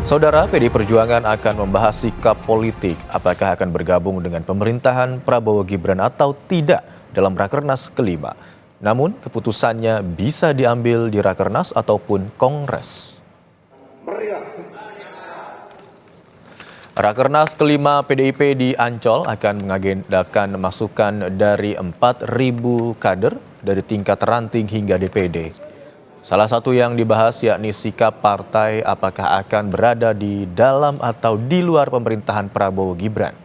Saudara, PDI Perjuangan akan membahas sikap politik apakah akan bergabung dengan pemerintahan Prabowo Gibran atau tidak dalam Rakernas kelima. Namun, keputusannya bisa diambil di Rakernas ataupun Kongres. Rakernas kelima PDIP di Ancol akan mengagendakan masukan dari 4.000 kader dari tingkat ranting hingga DPD. Salah satu yang dibahas yakni sikap partai apakah akan berada di dalam atau di luar pemerintahan Prabowo Gibran.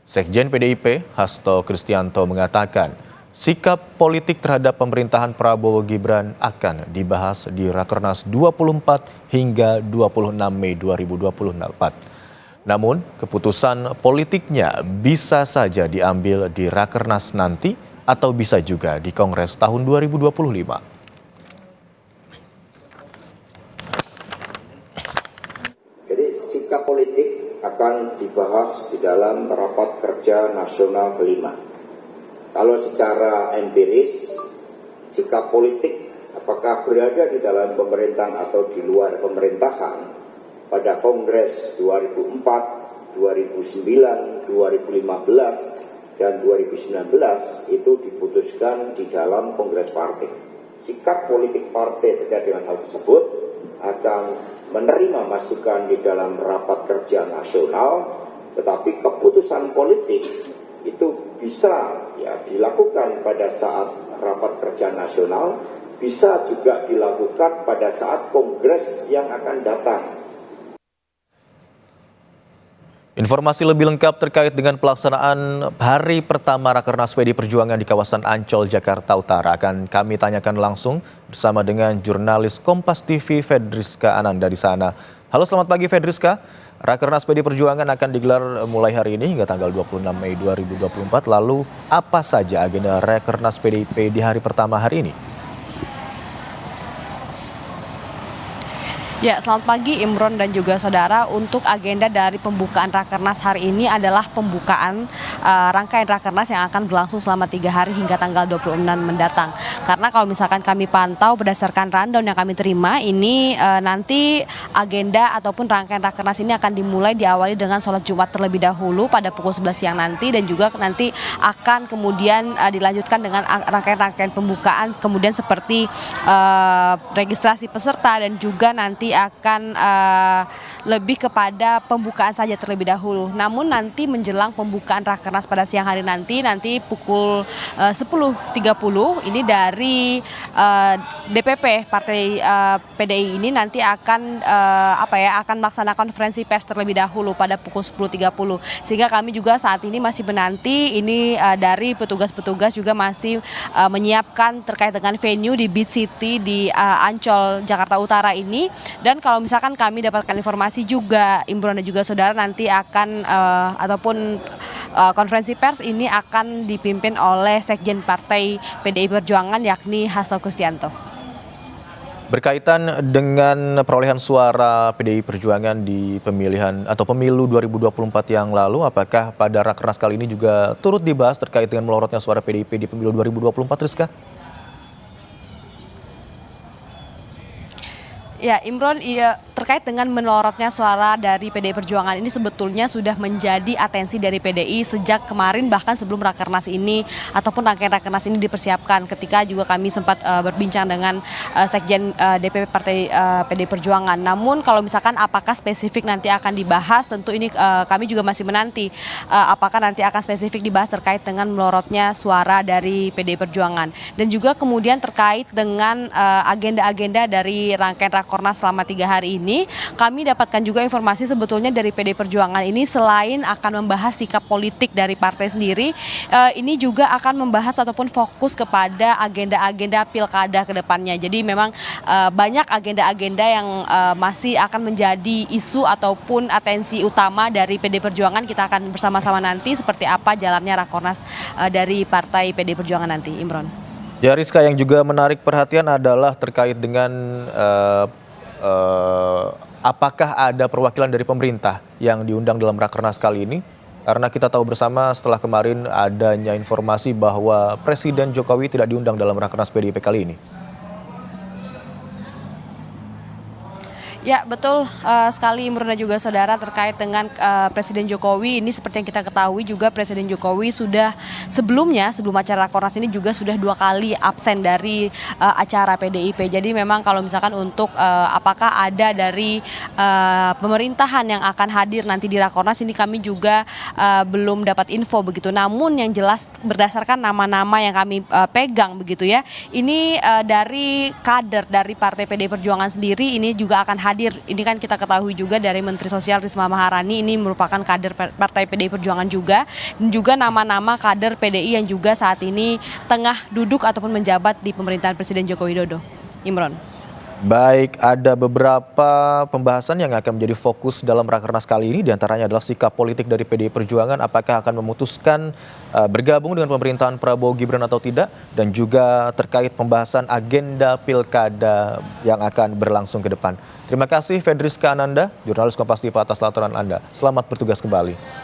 Sekjen PDIP Hasto Kristianto mengatakan sikap politik terhadap pemerintahan Prabowo Gibran akan dibahas di Rakernas 24 hingga 26 Mei 2024. Namun keputusan politiknya bisa saja diambil di Rakernas nanti atau bisa juga di Kongres tahun 2025. Sikap politik akan dibahas di dalam rapat kerja nasional kelima. Kalau secara empiris, sikap politik apakah berada di dalam pemerintahan atau di luar pemerintahan pada Kongres 2004, 2009, 2015, dan 2019 itu diputuskan di dalam Kongres Partai. Sikap politik partai terkait dengan hal tersebut akan menerima masukan di dalam rapat kerja nasional, tetapi keputusan politik itu bisa dilakukan pada saat rapat kerja nasional, bisa juga dilakukan pada saat kongres yang akan datang. Informasi lebih lengkap terkait dengan pelaksanaan hari pertama Rakernas PDI Perjuangan di kawasan Ancol, Jakarta Utara akan kami tanyakan langsung bersama dengan jurnalis Kompas TV Fedriska Ananda di sana. Halo, selamat pagi Fedriska. Rakernas PDI Perjuangan akan digelar mulai hari ini hingga tanggal 26 Mei 2024. Lalu apa saja agenda Rakernas PDIP di hari pertama hari ini? Ya, selamat pagi Imron dan juga saudara. Untuk agenda dari pembukaan Rakernas hari ini adalah pembukaan rangkaian Rakernas yang akan berlangsung selama 3 hari hingga tanggal 26 mendatang. Karena kalau misalkan kami pantau berdasarkan rundown yang kami terima, ini nanti agenda ataupun rangkaian Rakernas ini akan dimulai diawali dengan sholat Jumat terlebih dahulu pada pukul 11 siang nanti, dan juga nanti akan kemudian dilanjutkan dengan rangkaian-rangkaian pembukaan, kemudian seperti registrasi peserta dan juga nanti akan lebih kepada pembukaan saja terlebih dahulu. Namun nanti menjelang pembukaan Rakernas pada siang hari nanti pukul 10.30 ini dari DPP Partai PDI ini nanti akan akan melaksanakan konferensi pers terlebih dahulu pada pukul 10.30. Sehingga kami juga saat ini masih menanti ini dari petugas-petugas juga masih menyiapkan terkait dengan venue di Beach City di Ancol, Jakarta Utara ini. Dan kalau misalkan kami dapatkan informasi juga, Imron dan juga saudara, nanti akan konferensi pers ini akan dipimpin oleh Sekjen Partai PDI Perjuangan yakni Hasto Kristianto. Berkaitan dengan perolehan suara PDI Perjuangan di pemilihan atau pemilu 2024 yang lalu, apakah pada Rakernas kali ini juga turut dibahas terkait dengan melorotnya suara PDIP di pemilu 2024, Rizka? Ya, Imron, terkait dengan melorotnya suara dari PDI Perjuangan ini sebetulnya sudah menjadi atensi dari PDI sejak kemarin, bahkan sebelum Rakernas ini ataupun rangkaian Rakernas ini dipersiapkan. Ketika juga kami sempat berbincang dengan Sekjen DPP Partai PDI Perjuangan. Namun kalau misalkan apakah spesifik nanti akan dibahas, tentu ini kami juga masih menanti apakah nanti akan spesifik dibahas terkait dengan melorotnya suara dari PDI Perjuangan. Dan juga kemudian terkait dengan agenda-agenda dari rangkaian Rakornas selama 3 hari ini, kami dapatkan juga informasi sebetulnya dari PDI Perjuangan ini selain akan membahas sikap politik dari partai sendiri, ini juga akan membahas ataupun fokus kepada agenda-agenda pilkada ke depannya. Jadi memang banyak agenda-agenda yang masih akan menjadi isu ataupun atensi utama dari PDI Perjuangan. Kita akan bersama-sama nanti seperti apa jalannya Rakornas dari Partai PDI Perjuangan nanti, Imron. Ya, Rizka, yang juga menarik perhatian adalah terkait dengan apakah ada perwakilan dari pemerintah yang diundang dalam Rakernas kali ini? Karena kita tahu bersama setelah kemarin adanya informasi bahwa Presiden Jokowi tidak diundang dalam Rakernas PDIP kali ini. Ya betul sekali Imron dan juga saudara terkait dengan Presiden Jokowi ini seperti yang kita ketahui juga Presiden Jokowi sudah sebelumnya sebelum acara Rakornas ini juga sudah 2 kali absen dari acara PDIP. Jadi memang kalau misalkan untuk apakah ada dari pemerintahan yang akan hadir nanti di Rakornas ini kami juga belum dapat info begitu. Namun yang jelas berdasarkan nama-nama yang kami pegang begitu ya. Ini dari kader dari Partai PDI Perjuangan sendiri ini juga akan hadir. Ini kan kita ketahui juga dari Menteri Sosial Risma Maharani ini merupakan kader Partai PDI Perjuangan juga. Dan juga nama-nama kader PDI yang juga saat ini tengah duduk ataupun menjabat di pemerintahan Presiden Joko Widodo. Imron. Baik, ada beberapa pembahasan yang akan menjadi fokus dalam Rakernas kali ini. Di antaranya adalah sikap politik dari PDI Perjuangan, apakah akan memutuskan bergabung dengan pemerintahan Prabowo Gibran atau tidak. Dan juga terkait pembahasan agenda pilkada yang akan berlangsung ke depan. Terima kasih Fedriska Ananda, jurnalis Kompas TV atas laporan Anda. Selamat bertugas kembali.